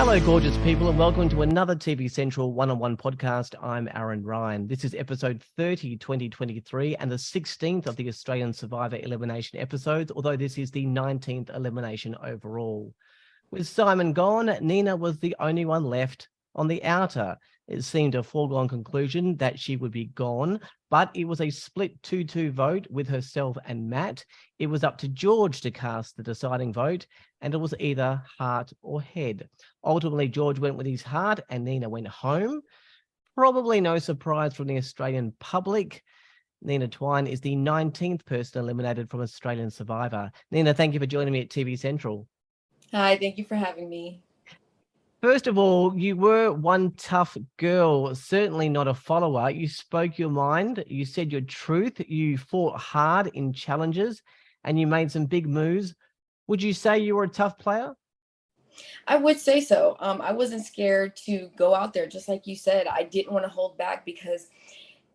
Hello, gorgeous people, and welcome to another TV Central one-on-one podcast. I'm Aaron Ryan. This is episode 30, 2023, and the 16th of the Australian Survivor elimination episodes, although this is the 19th elimination overall. With Simon gone, Nina was the only one left on the outer. It seemed a foregone conclusion that she would be gone, but it was a split 2-2 vote with herself and Matt. It was up to George to cast the deciding vote, and it was either heart or head. Ultimately, George went with his heart and Nina went home. Probably no surprise from the Australian public. Nina Twine is the 19th person eliminated from Australian Survivor. Nina, thank you for joining me at TV Central. Hi, thank you for having me. First of all, you were one tough girl, certainly not a follower. You spoke your mind, you said your truth, you fought hard in challenges, and you made some big moves. Would you say you were a tough player? I would say so. I wasn't scared to go out there, just like you said. I didn't want to hold back because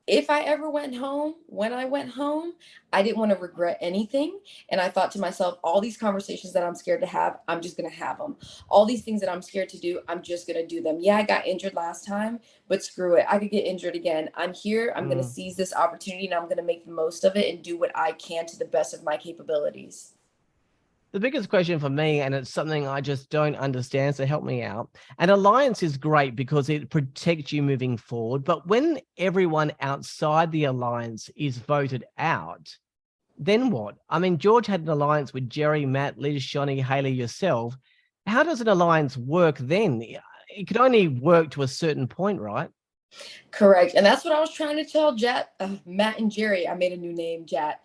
if I ever went home, when I went home, I didn't want to regret anything. And I thought to myself, all these conversations that I'm scared to have, I'm just going to have them. All these things that I'm scared to do, I'm just going to do them. Yeah, I got injured last time, but screw it. I could get injured again. I'm here. I'm going to seize this opportunity and I'm going to make the most of it and do what I can to the best of my capabilities. The biggest question for me, and it's something I just don't understand, so help me out. An alliance is great because it protects you moving forward. But when everyone outside the alliance is voted out, then what? I mean, George had an alliance with Jerry, Matt, Liz, Shawnee, Haley, yourself. How does an alliance work then? It could only work to a certain point, right? Correct. And that's what I was trying to tell Matt and Jerry. I made a new name, Jat.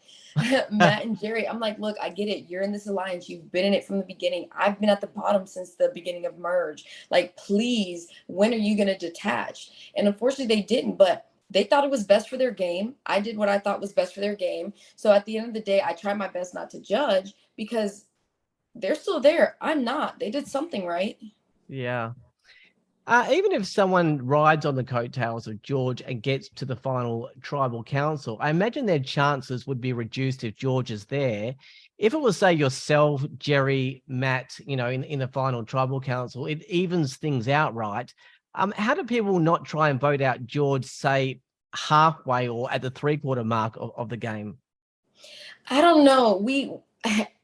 Matt and Jerry. I'm like, look, I get it. You're in this alliance. You've been in it from the beginning. I've been at the bottom since the beginning of Merge. Like, please, when are you going to detach? And unfortunately, they didn't, but they thought it was best for their game. I did what I thought was best for their game. So at the end of the day, I tried my best not to judge because they're still there. I'm not. They did something right. Yeah. Even if someone rides on the coattails of George and gets to the final tribal council, I imagine their chances would be reduced if George is there. If it was, say, yourself, Jerry, Matt, in the final tribal council, it evens things out, right? How do people not try and vote out George, say, halfway or at the three-quarter mark of the game? I don't know.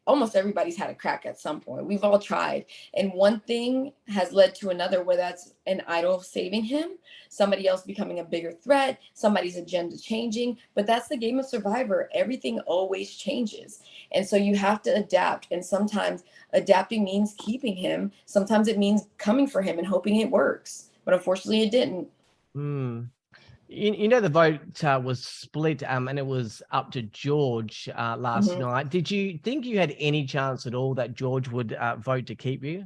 Almost everybody's had a crack at some point. We've all tried. And one thing has led to another, where that's an idol saving him, somebody else becoming a bigger threat, somebody's agenda changing. But that's the game of Survivor. Everything always changes. And so you have to adapt. And sometimes adapting means keeping him. Sometimes it means coming for him and hoping it works. But unfortunately, it didn't. The vote was split and it was up to George last night. Did you think you had any chance at all that George would vote to keep you?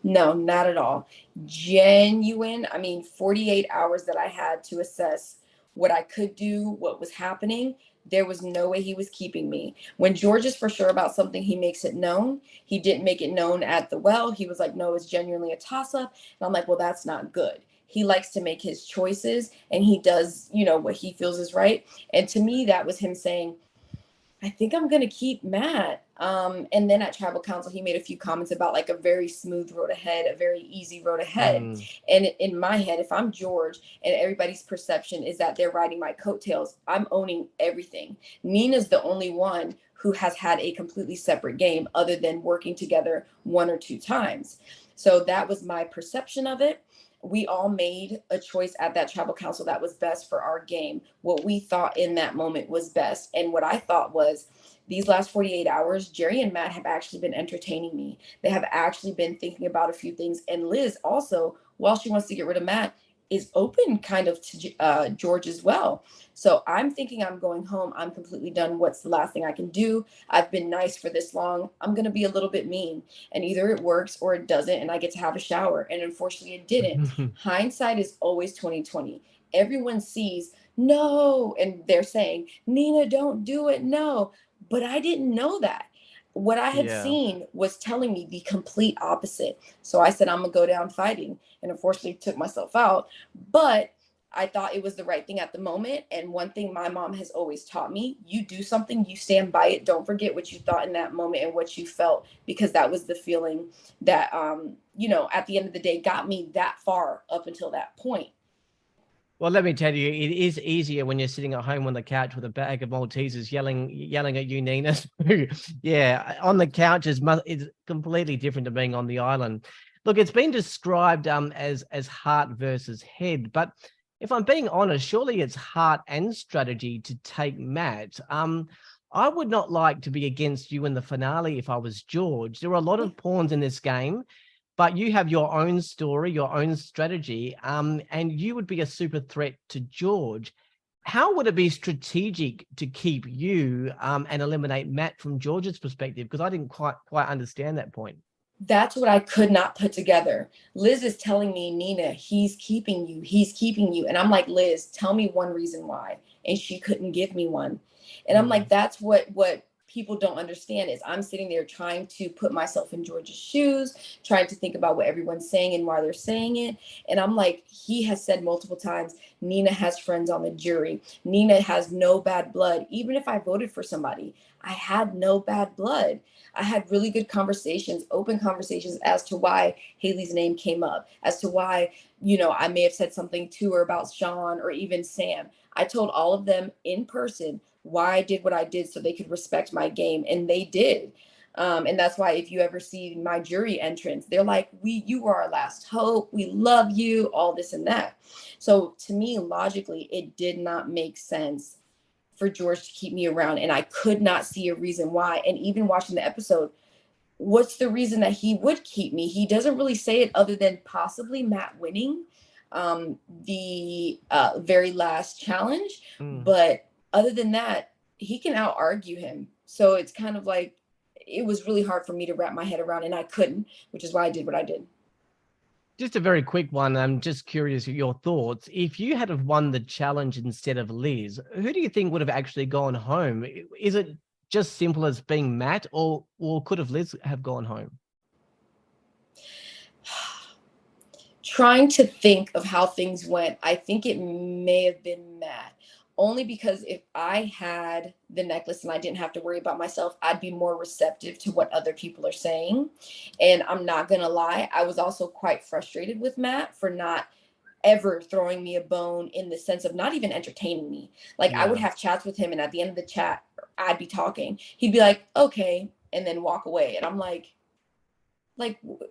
No, not at all. Genuine. 48 hours that I had to assess what I could do, what was happening. There was no way he was keeping me. When George is for sure about something, he makes it known. He didn't make it known at the well. He was like, no, it's genuinely a toss-up. And I'm like, well, that's not good. He likes to make his choices and he does, what he feels is right. And to me, that was him saying, I think I'm going to keep Matt. And then at tribal council, he made a few comments about like a very smooth road ahead, a very easy road ahead. And in my head, if I'm George and everybody's perception is that they're riding my coattails, I'm owning everything. Nina's the only one who has had a completely separate game other than working together one or two times. So that was my perception of it. We all made a choice at that tribal council that was best for our game. What we thought in that moment was best. And what I thought was, these last 48 hours, Jerry and Matt have actually been entertaining me. They have actually been thinking about a few things. And Liz also, while she wants to get rid of Matt, is open kind of to George as well. So I'm thinking I'm going home. I'm completely done. What's the last thing I can do? I've been nice for this long. I'm going to be a little bit mean. And either it works or it doesn't. And I get to have a shower. And unfortunately, it didn't. Hindsight is always 2020. Everyone sees, no. And they're saying, Nina, don't do it. No. But I didn't know that. What I had seen was telling me the complete opposite. So I said, I'm going to go down fighting. And unfortunately took myself out. But I thought it was the right thing at the moment. And one thing my mom has always taught me, you do something, you stand by it. Don't forget what you thought in that moment and what you felt, because that was the feeling that, at the end of the day got me that far up until that point. Well, let me tell you, it is easier when you're sitting at home on the couch with a bag of Maltesers yelling at you, Nina. Yeah, on the couch is completely different to being on the island. Look, it's been described as heart versus head, but if I'm being honest, surely it's heart and strategy to take Matt. I would not like to be against you in the finale if I was George. There are a lot of pawns in this game, but you have your own story, your own strategy, and you would be a super threat to George. How would it be strategic to keep you and eliminate Matt from George's perspective? Because I didn't quite understand that point. That's what I could not put together. Liz is telling me, Nina, he's keeping you. He's keeping you. And I'm like, Liz, tell me one reason why. And she couldn't give me one. And I'm like, that's what people don't understand is I'm sitting there trying to put myself in George's shoes, trying to think about what everyone's saying and why they're saying it. And I'm like, he has said multiple times, Nina has friends on the jury. Nina has no bad blood. Even if I voted for somebody, I had no bad blood. I had really good conversations, open conversations as to why Haley's name came up, as to why, I may have said something to her about Shaun or even Sam. I told all of them in person why I did what I did so they could respect my game, and they did. And that's why if you ever see my jury entrance, they're like, you were our last hope. We love you, all this and that. So to me, logically, it did not make sense for George to keep me around. And I could not see a reason why. And even watching the episode, what's the reason that he would keep me? He doesn't really say it other than possibly Matt winning the very last challenge. But other than that, he can out argue him. So it's kind of like, it was really hard for me to wrap my head around, and I couldn't, which is why I did what I did. Just a very quick one. I'm just curious your thoughts. If you had have won the challenge instead of Liz, who do you think would have actually gone home? Is it just simple as being Matt, or could have Liz have gone home? Trying to think of how things went, I think it may have been Matt. Only because if I had the necklace and I didn't have to worry about myself, I'd be more receptive to what other people are saying. And I'm not going to lie, I was also quite frustrated with Matt for not ever throwing me a bone, in the sense of not even entertaining me. Like, I would have chats with him, and at the end of the chat, I'd be talking. He'd be like, okay, and then walk away. And I'm like,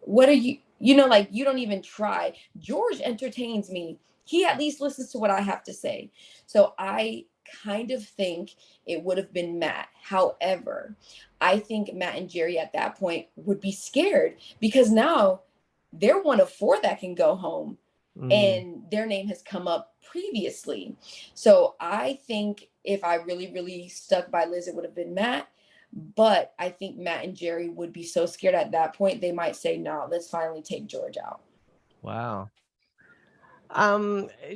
what are you, like, you don't even try. George entertains me. He at least listens to what I have to say. So I kind of think it would have been Matt. However, I think Matt and Jerry at that point would be scared, because now they're one of 4 that can go home, and their name has come up previously. So I think if I really, really stuck by Liz, it would have been Matt. But I think Matt and Jerry would be so scared at that point, they might say, no, let's finally take George out. Wow.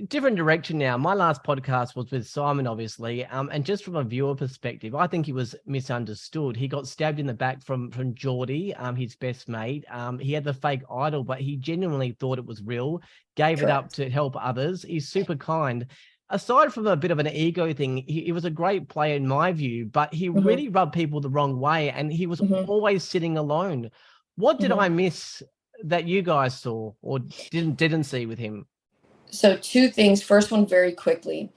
Different direction now. My last podcast was with Simon, obviously. And just from a viewer perspective, I think he was misunderstood. He got stabbed in the back from Geordie, his best mate. He had the fake idol, but he genuinely thought it was real, gave it up to help others. He's super kind. Aside from a bit of an ego thing, he was a great player in my view, but he really rubbed people the wrong way, and he was always sitting alone. What did I miss that you guys saw or didn't see with him? So 2 things. First one, very quickly.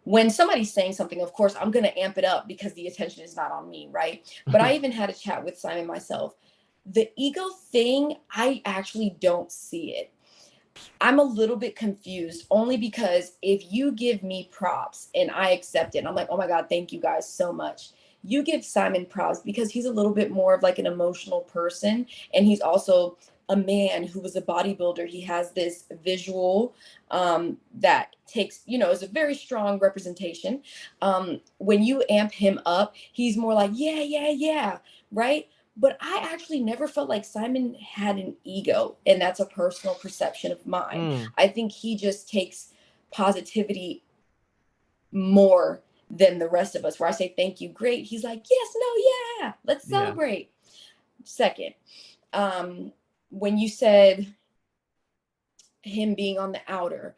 When somebody's saying something, of course, I'm going to amp it up because the attention is not on me, right? But I even had a chat with Simon myself. The ego thing, I actually don't see it. I'm a little bit confused, only because if you give me props and I accept it, and I'm like, oh my God, thank you guys so much. You give Simon props because he's a little bit more of like an emotional person. And he's also a man who was a bodybuilder. He has this visual that takes, is a very strong representation. When you amp him up, he's more like, yeah, right? But I actually never felt like Simon had an ego, and that's a personal perception of mine. I think he just takes positivity more than the rest of us, where I say, thank you, great. He's like, yes, no, yeah, let's celebrate. Second, when you said him being on the outer.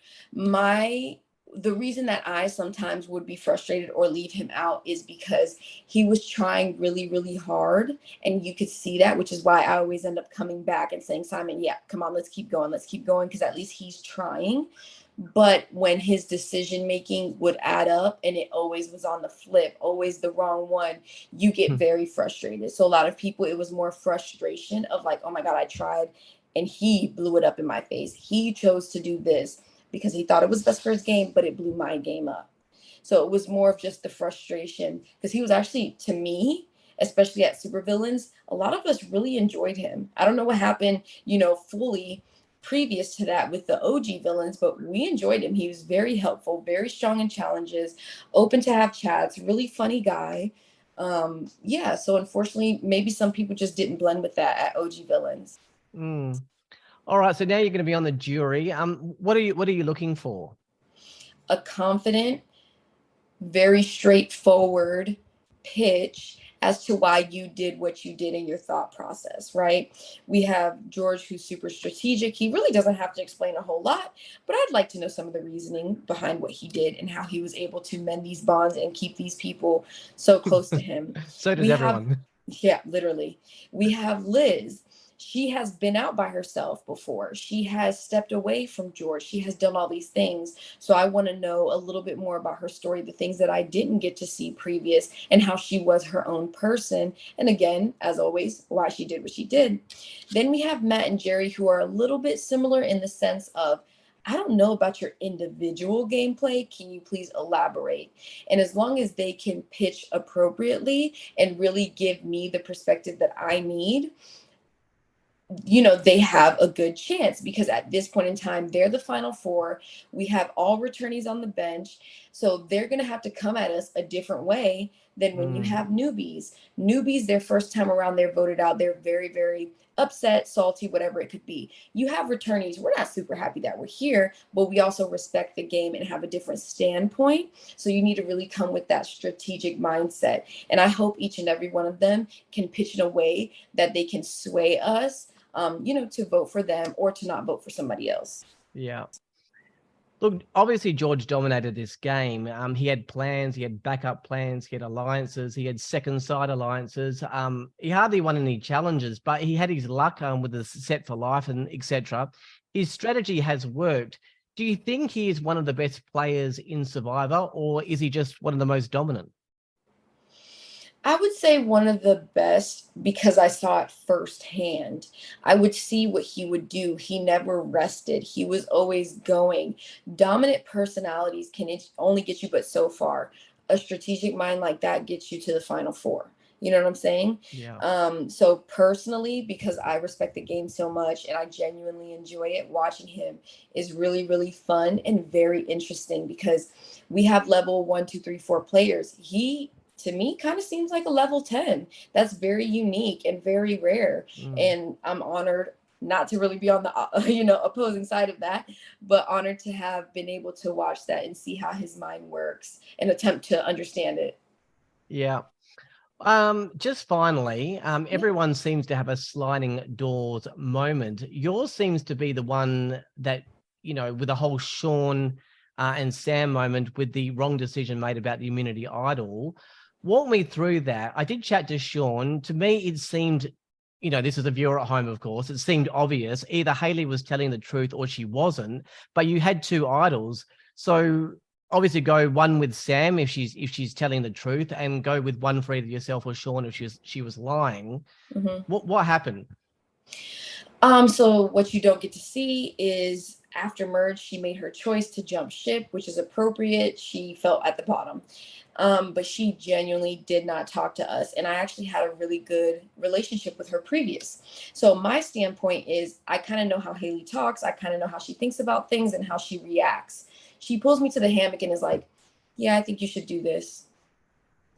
The reason that I sometimes would be frustrated or leave him out is because he was trying really, really hard, and you could see that, which is why I always end up coming back and saying, Simon, yeah, come on, let's keep going, because at least he's trying. But when his decision making would add up and it always was on the flip, always the wrong one, you get very frustrated. So a lot of people, it was more frustration of like, oh my God, I tried and he blew it up in my face. He chose to do this because he thought it was best for his game, but it blew my game up. So it was more of just the frustration, because he was actually, to me, especially at Supervillains, a lot of us really enjoyed him. I don't know what happened, fully previous to that with the OG villains, but we enjoyed him. He was very helpful, very strong in challenges, open to have chats, really funny guy. Yeah, so unfortunately, maybe some people just didn't blend with that at OG villains. All right, so now you're going to be on the jury. What are you looking for? A confident, very straightforward pitch as to why you did what you did in your thought process, right? We have George, who's super strategic. He really doesn't have to explain a whole lot, but I'd like to know some of the reasoning behind what he did and how he was able to mend these bonds and keep these people so close to him. So did everyone. Yeah, literally. We have Liz. She has been out by herself before. She has stepped away from George. She has done all these things. So I want to know a little bit more about her story, the things that I didn't get to see previous, and how she was her own person. And again, as always, why she did what she did. Then we have Matt and Jerry, who are a little bit similar in the sense of, I don't know about your individual gameplay. Can you please elaborate? And as long as they can pitch appropriately and really give me the perspective that I need, they have a good chance, because at this point in time, they're the final four. We have all returnees on the bench. So they're going to have to come at us a different way than when you have newbies. Newbies, their first time around, they're voted out. They're very, very upset, salty, whatever it could be. You have returnees. We're not super happy that we're here, but we also respect the game and have a different standpoint. So you need to really come with that strategic mindset. And I hope each and every one of them can pitch in a way that they can sway us, to vote for them or to not vote for somebody else. Yeah. Look, obviously George dominated this game. He had plans, he had backup plans, he had alliances, he had second side alliances. He hardly won any challenges, but he had his luck with the set for life and etc. His strategy has worked. Do you think he is one of the best players in Survivor, or is he just one of the most dominant? I would say one of the best, because I saw it firsthand. I would see what he would do. He never rested. He was always going. Dominant personalities can only get you but so far. A strategic mind like that gets you to the final four. You know what I'm saying? Yeah. So personally, because I respect the game so much and I genuinely enjoy it, watching him is really, really fun and very interesting, because we have level 1, 2, 3, 4 players. He, to me, kind of seems like a level 10. That's very unique and very rare. And I'm honored not to really be on the opposing side of that, but honored to have been able to watch that and see how his mind works and attempt to understand it. Yeah. Just finally, everyone seems to have a sliding doors moment. Yours seems to be the one that, with the whole Shaun and Sam moment with the wrong decision made about the immunity idol. Walk me through that. I did chat to Shaun. To me, it seemed, this is a viewer at home, of course, it seemed obvious. Either Hayley was telling the truth or she wasn't, but you had two idols. So obviously go one with Sam if she's telling the truth, and go with one for either yourself or Shaun if she was lying. What happened? So what you don't get to see is after merge, she made her choice to jump ship, which is appropriate. She felt at the bottom. But she genuinely did not talk to us. And I actually had a really good relationship with her previous. So my standpoint is, I kind of know how Hayley talks. I kind of know how she thinks about things and how she reacts. She pulls me to the hammock and is like, yeah, I think you should do this.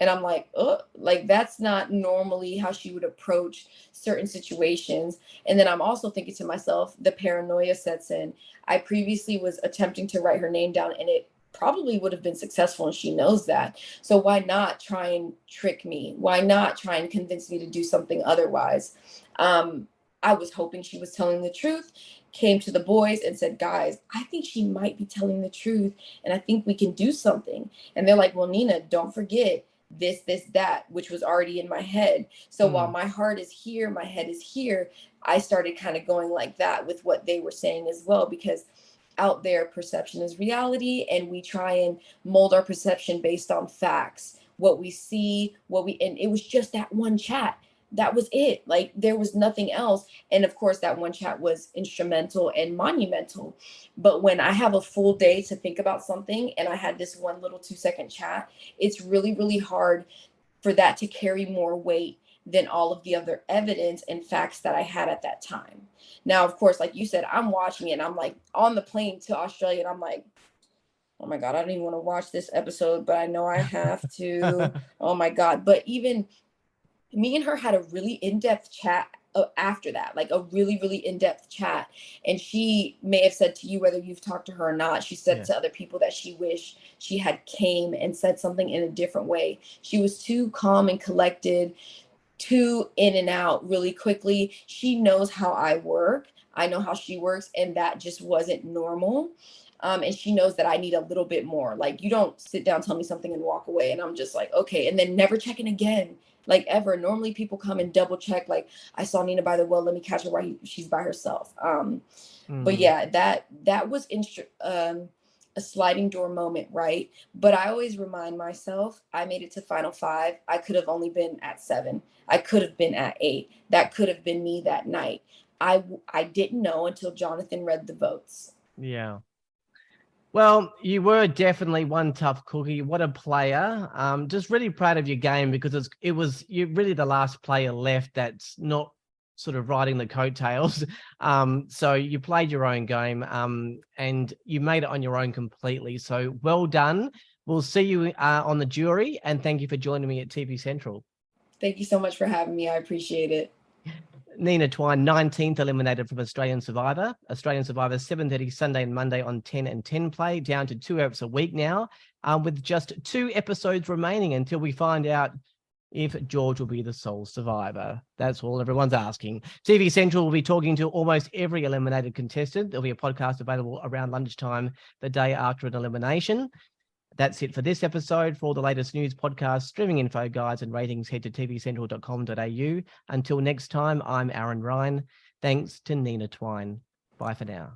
And I'm like, oh, like that's not normally how she would approach certain situations. And then I'm also thinking to myself, the paranoia sets in. I previously was attempting to write her name down, and it probably would have been successful, and she knows that. So why not try and trick me? Why not try and convince me to do something otherwise? I was hoping she was telling the truth. came to the boys and said, guys, I think she might be telling the truth, and I think we can do something. And they're like, well, Nina, don't forget this, that, which was already in my head. So while my heart is here, my head is here, I started kind of going like that with what they were saying as well, because out there, perception is reality, and we try and mold our perception based on facts, what we see, and it was just that one chat. That was it. Like, there was nothing else. And of course, that one chat was instrumental and monumental. But when I have a full day to think about something and I had this one little 2-second chat, it's really, really hard for that to carry more weight than all of the other evidence and facts that I had at that time. Now, of course, like you said, I'm watching it and I'm like on the plane to Australia and I'm like, oh my God, I don't even want to watch this episode, but I know I have to. Oh my God. But even me and her had a really in-depth chat after that, like a really, really in-depth chat. And she may have said to you, whether you've talked to her or not, she said to other people that she wished she had came and said something in a different way. She was too calm and collected, too in and out really quickly. She knows how I work. I know how she works, and that just wasn't normal. And she knows that I need a little bit more. Like, you don't sit down, tell me something, and walk away. And I'm just like, okay. And then never checking again, like ever. Normally people come and double check. Like, I saw Nina by the well. Let me catch her while she's by herself. But yeah, that was a sliding door moment, right? But I always remind myself, I made it to final 5. I could have only been at 7. I could have been at 8. That could have been me that night. I didn't know until Jonathan read the votes. Yeah. Well, you were definitely one tough cookie. What a player. Just really proud of your game, because you're really the last player left that's not sort of riding the coattails. So you played your own game, and you made it on your own completely. So well done. We'll see you on the jury, and thank you for joining me at TV Central. Thank you so much for having me. I appreciate it. Nina Twine, 19th eliminated from Australian Survivor. Australian Survivor, 7:30 Sunday and Monday on 10 and 10 Play, down to 2 episodes a week now, with just 2 episodes remaining until we find out if George will be the sole survivor. That's all everyone's asking. TV Central will be talking to almost every eliminated contestant. There'll be a podcast available around lunchtime the day after an elimination. That's it for this episode. For all the latest news, podcasts, streaming info, guides, and ratings, head to tvcentral.com.au. Until next time, I'm Aaron Ryan. Thanks to Nina Twine. Bye for now.